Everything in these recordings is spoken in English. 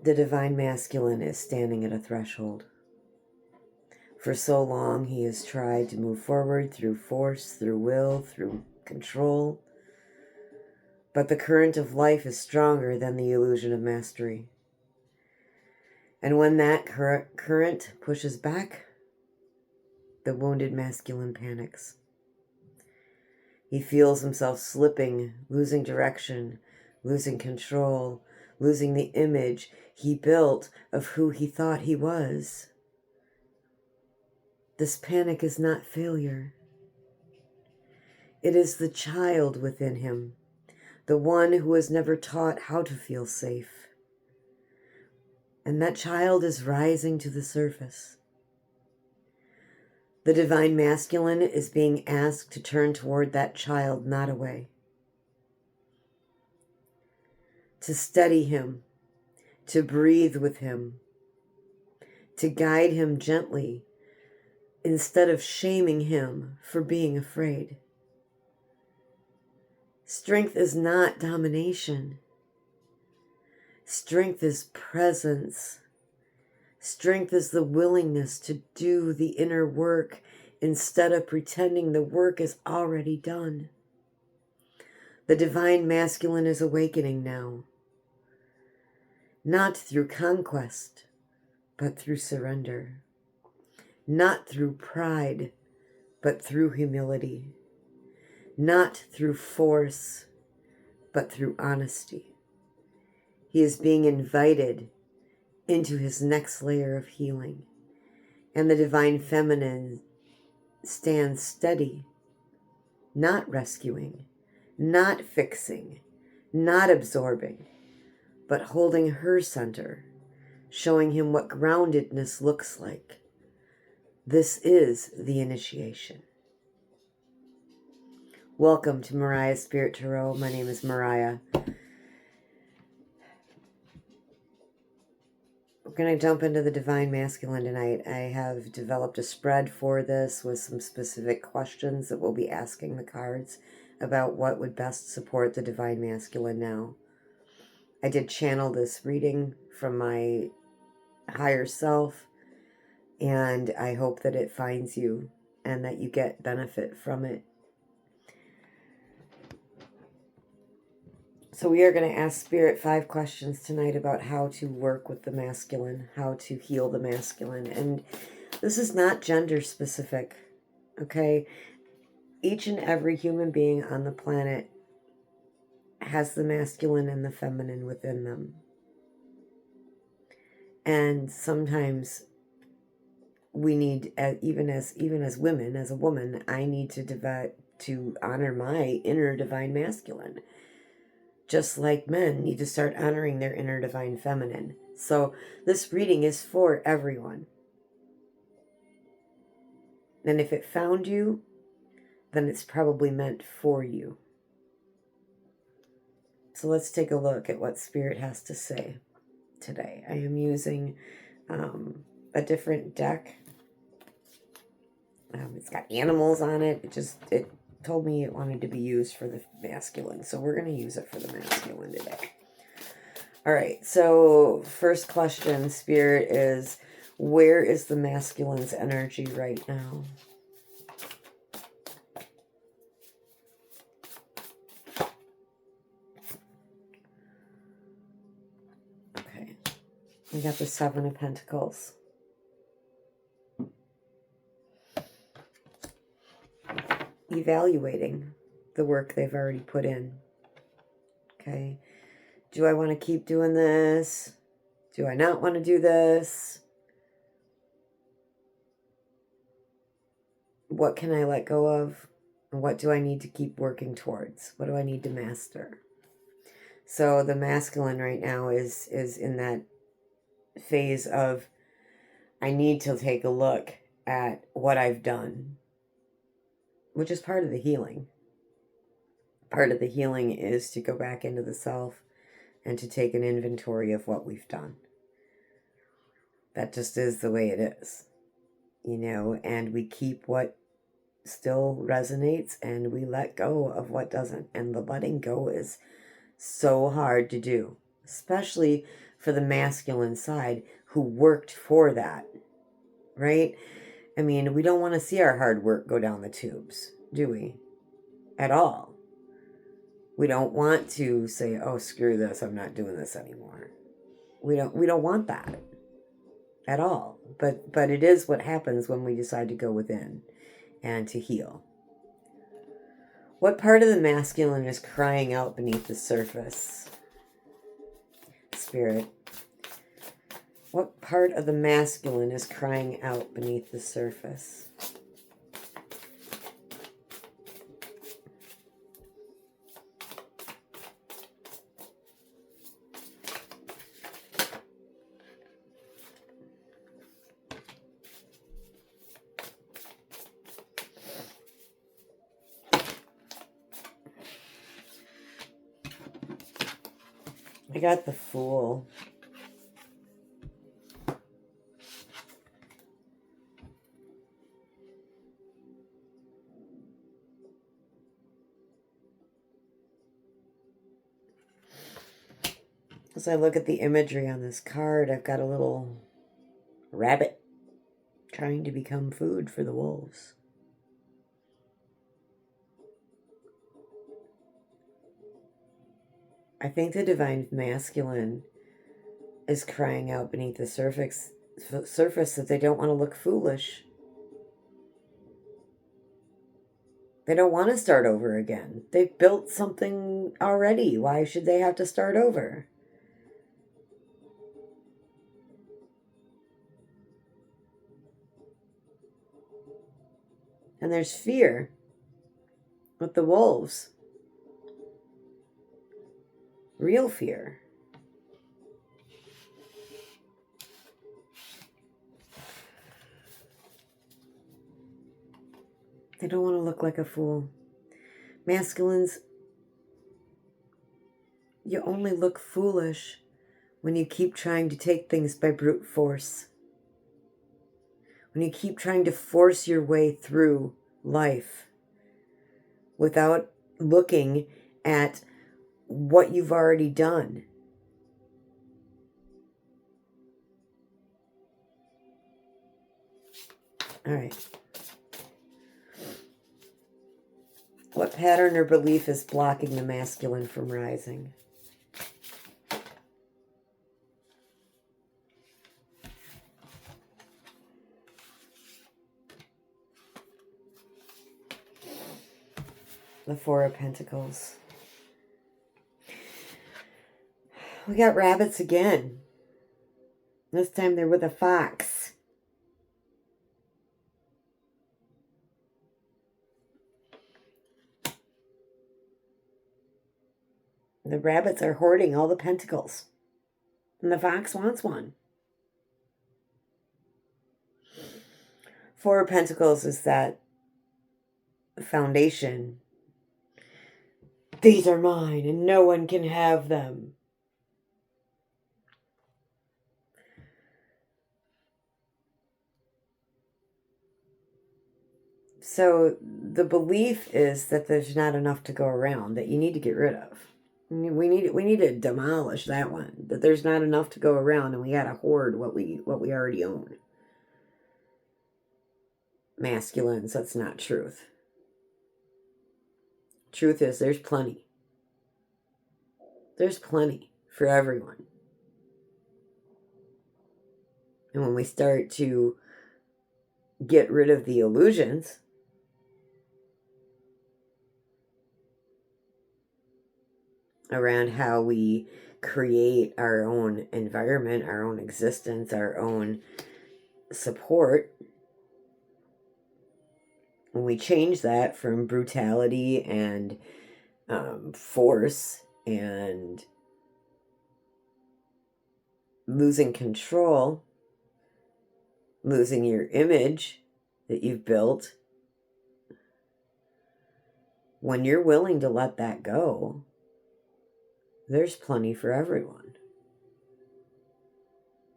The divine masculine is standing at a threshold. For so long, he has tried to move forward through force, through will, through control. But the current of life is stronger than the illusion of mastery. And when that current pushes back, the wounded masculine panics. He feels himself slipping, losing direction, losing control, losing the image he built of who he thought he was. This panic is not failure. It is the child within him, the one who was never taught how to feel safe. And that child is rising to the surface. The divine masculine is being asked to turn toward that child, not away. To steady him, to breathe with him, to guide him gently, instead of shaming him for being afraid. Strength is not domination. Strength is presence. Strength is the willingness to do the inner work instead of pretending the work is already done. The divine masculine is awakening now, not through conquest, but through surrender. Not through pride, but through humility. Not through force, but through honesty. He is being invited into his next layer of healing. And the divine feminine stands steady, not rescuing, not fixing, not absorbing, but holding her center, showing him what groundedness looks like. This is the initiation. Welcome to Moriah Spirit Tarot. My name is Moriah. We're going to jump into the divine masculine tonight. I have developed a spread for this with some specific questions that we'll be asking the cards about what would best support the divine masculine now. I did channel this reading from my higher self, and I hope that it finds you and that you get benefit from it. So we are going to ask Spirit 5 questions tonight about how to work with the masculine, how to heal the masculine. And this is not gender specific, okay? Each and every human being on the planet has the masculine and the feminine within them. And sometimes we need, even as women, as a woman, I need to honor my inner divine masculine. Just like men need to start honoring their inner divine feminine. So this reading is for everyone. And if it found you, then it's probably meant for you. So let's take a look at what Spirit has to say today. I am using a different deck. It's got animals on it. It told me it wanted to be used for the masculine, so we're going to use it for the masculine today. All right, so first question, Spirit, is where is the masculine's energy right now? Okay, we got the 7 of Pentacles. Evaluating the work they've already put in. Okay. Do I want to keep doing this? Do I not want to do this? What can I let go of? And what do I need to keep working towards? What do I need to master? So the masculine right now is in that phase of, I need to take a look at what I've done, which is part of the healing. Part of the healing is to go back into the self and to take an inventory of what we've done. That just is the way it is, and we keep what still resonates and we let go of what doesn't. And the letting go is so hard to do. especially for the masculine side who worked for that, right? I mean, we don't want to see our hard work go down the tubes, do we? At all. We don't want to say, "Oh, screw this, I'm not doing this anymore." We don't want that at all. But it is what happens when we decide to go within and to heal. What part of the masculine is crying out beneath the surface? Spirit. What part of the masculine is crying out beneath the surface? I got the Fool. As I look at the imagery on this card, I've got a little rabbit trying to become food for the wolves. I think the divine masculine is crying out beneath the surface that they don't want to look foolish. They don't want to start over again. They've built something already. Why should they have to start over? And there's fear with the wolves. Real fear. They don't want to look like a fool. Masculines, you only look foolish when you keep trying to take things by brute force. When you keep trying to force your way through life without looking at what you've already done. All right. What pattern or belief is blocking the masculine from rising? The Four of Pentacles. We got rabbits again. This time they're with a fox. The rabbits are hoarding all the pentacles. And the fox wants one. Four of Pentacles is that foundation. These are mine and no one can have them. So the belief is that there's not enough to go around, that you need to get rid of. We need to demolish that one. That there's not enough to go around, and we gotta hoard what we already own. Masculines, that's not truth. Truth is there's plenty. There's plenty for everyone. And when we start to get rid of the illusions, around how we create our own environment, our own existence, our own support, when we change that from brutality and force and losing control, losing your image that you've built, when you're willing to let that go, there's plenty for everyone.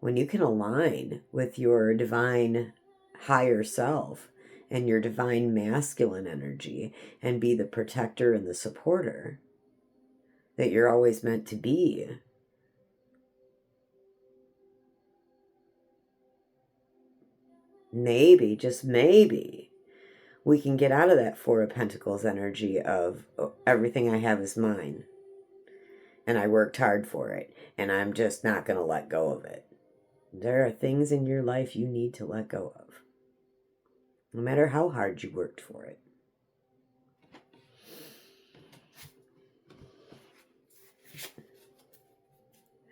When you can align with your divine higher self and your divine masculine energy and be the protector and the supporter that you're always meant to be, maybe, just maybe, we can get out of that Four of Pentacles energy of, oh, everything I have is mine. And I worked hard for it. And I'm just not going to let go of it. There are things in your life you need to let go of. No matter how hard you worked for it.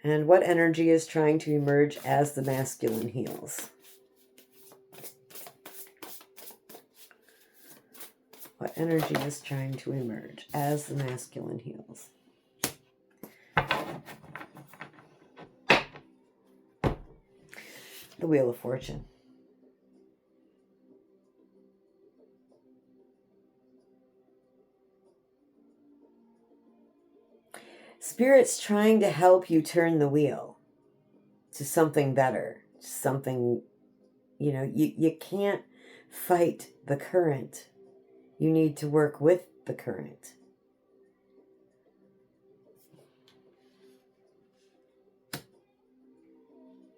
And what energy is trying to emerge as the masculine heals? What energy is trying to emerge as the masculine heals? The Wheel of Fortune. Spirit's trying to help you turn the wheel to something better, something, you can't fight the current. You need to work with the current.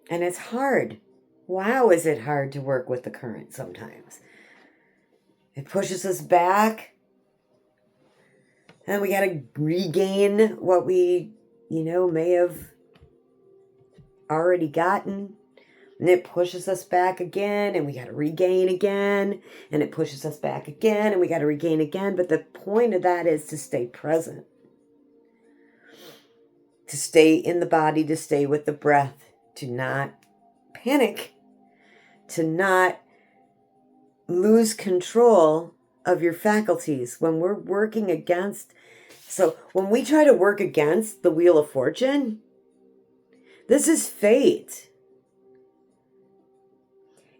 And it's hard. Wow, is it hard to work with the current sometimes. It pushes us back. And we got to regain what we, may have already gotten. And it pushes us back again, and we got to regain again. And it pushes us back again, and we got to regain again. But the point of that is to stay present. To stay in the body, to stay with the breath, to not panic, to not lose control of your faculties. When we're working against, so when we try to work against the Wheel of Fortune, this is fate.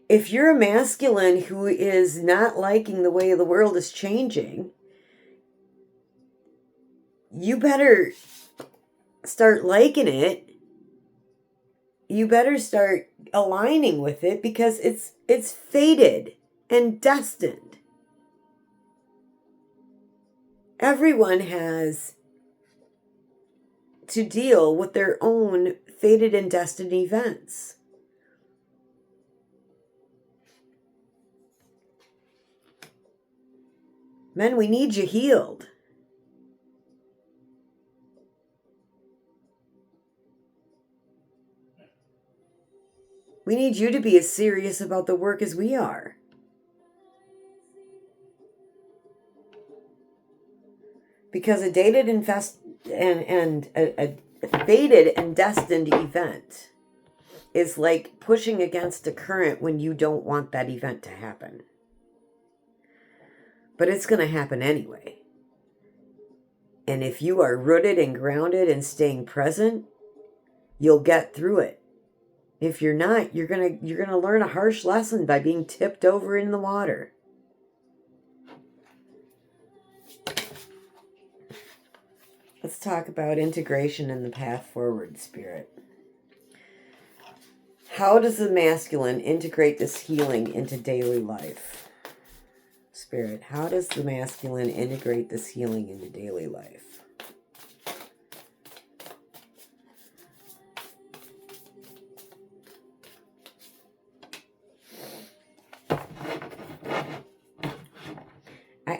If you're a masculine who is not liking the way the world is changing, you better start liking it. You better start aligning with it, because it's fated and destined. Everyone has to deal with their own fated and destined events. Men, we need you healed. We need you to be as serious about the work as we are. Because a dated and a fated and destined event is like pushing against a current when you don't want that event to happen. But it's going to happen anyway. And if you are rooted and grounded and staying present, you'll get through it. If you're not, you're gonna learn a harsh lesson by being tipped over in the water. Let's talk about integration and the path forward, Spirit. How does the masculine integrate this healing into daily life? Spirit, how does the masculine integrate this healing into daily life?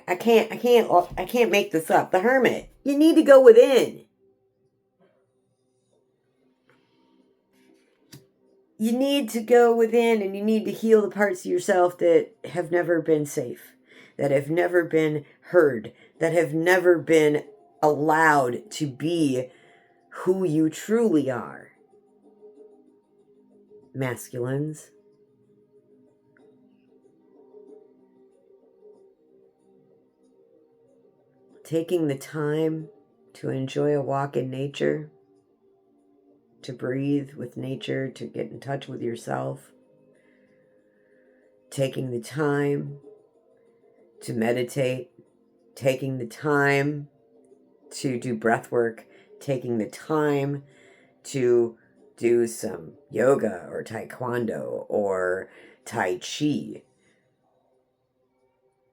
I can't make this up. The Hermit. You need to go within. You need to go within, and you need to heal the parts of yourself that have never been safe, that have never been heard, that have never been allowed to be who you truly are. Masculines. Taking the time to enjoy a walk in nature, to breathe with nature, to get in touch with yourself. Taking the time to meditate, taking the time to do breath work, taking the time to do some yoga or taekwondo or tai chi.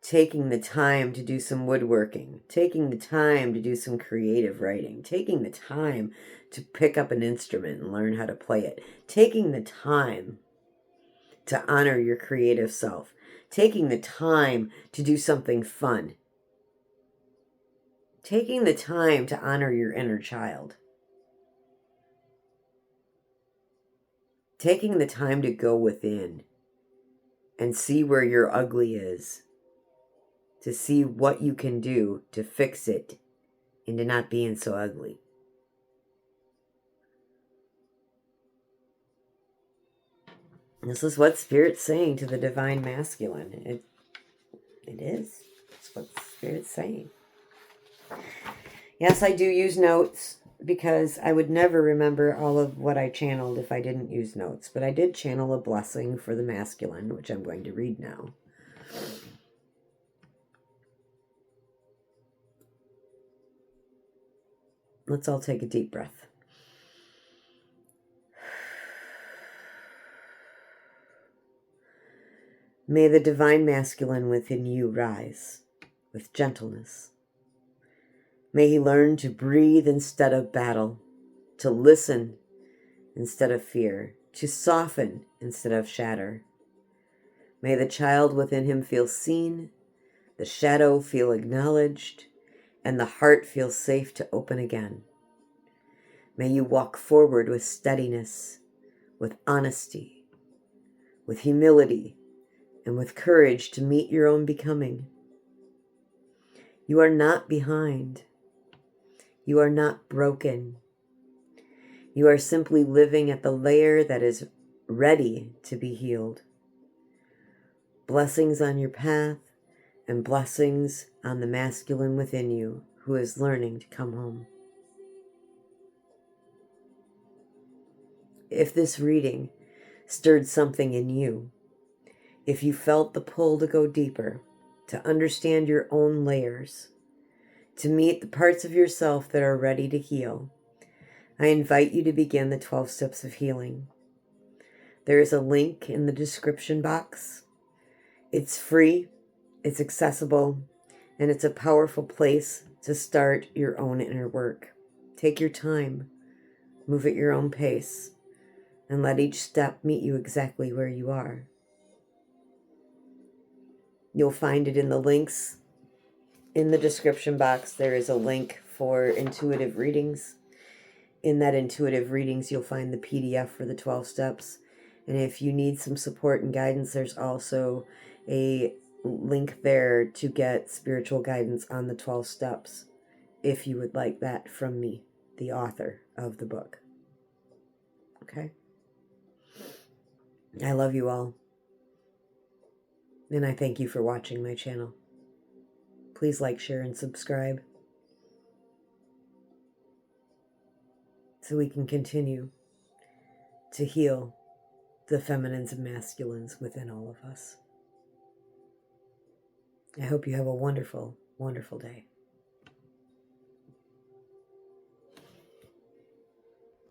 Taking the time to do some woodworking, taking the time to do some creative writing, taking the time to pick up an instrument and learn how to play it, taking the time to honor your creative self, taking the time to do something fun, taking the time to honor your inner child, taking the time to go within and see where your ugly is, to see what you can do to fix it into not being so ugly. This is what Spirit's saying to the Divine Masculine. It is. It's what Spirit's saying. Yes, I do use notes because I would never remember all of what I channeled if I didn't use notes. But I did channel a blessing for the masculine, which I'm going to read now. Let's all take a deep breath. May the Divine Masculine within you rise with gentleness. May he learn to breathe instead of battle, to listen instead of fear, to soften instead of shatter. May the child within him feel seen, the shadow feel acknowledged, and the heart feel safe to open again. May you walk forward with steadiness, with honesty, with humility, and with courage to meet your own becoming. You are not behind. You are not broken. You are simply living at the layer that is ready to be healed. Blessings on your path and blessings on the masculine within you who is learning to come home. If this reading stirred something in you, if you felt the pull to go deeper, to understand your own layers, to meet the parts of yourself that are ready to heal, I invite you to begin the 12 steps of healing. There is a link in the description box. It's free, it's accessible, and it's a powerful place to start your own inner work. Take your time, move at your own pace, and let each step meet you exactly where you are. You'll find it in the links in the description box. There is a link for intuitive readings. In that intuitive readings, you'll find the PDF for the 12 steps. And if you need some support and guidance, there's also a link there to get spiritual guidance on the 12 steps, if you would like that from me, the author of the book. Okay? I love you all. And I thank you for watching my channel. Please like, share, and subscribe so we can continue to heal the feminines and masculines within all of us. I hope you have a wonderful, wonderful day.